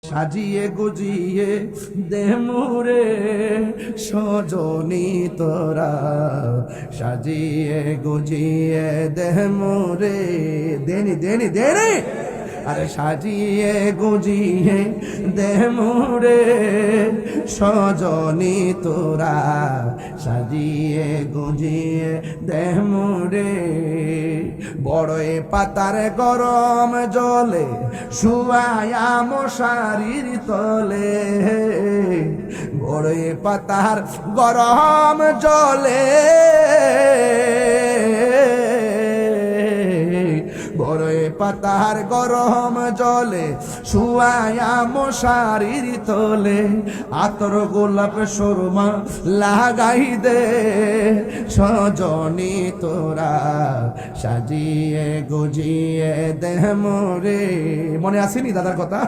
সাজিয়ে গুজিয়ে দে মোরে সজনী তোরা, সাজিয়ে গুজিয়ে দে মোরে, দেনি দেনি দেনি, আরে সাজিয়ে গুজিয়ে দে মোরে সজনী তোরা, সাজিয়ে গুজিয়ে দে মোরে। বড়ই পাতার গরম জলে শুয়ায়া মশারির তলে, বড়ই পাতার গরম জলে, বড়ই পাতার গরম জলে শুয়ায়া মশারির তলে, আতর গোলাপ সুরমা লাগাই দে সজনী তোরা, সাজিয়ে গুজিয়ে দে মোরে। মনে আসেনি দাদার কথা?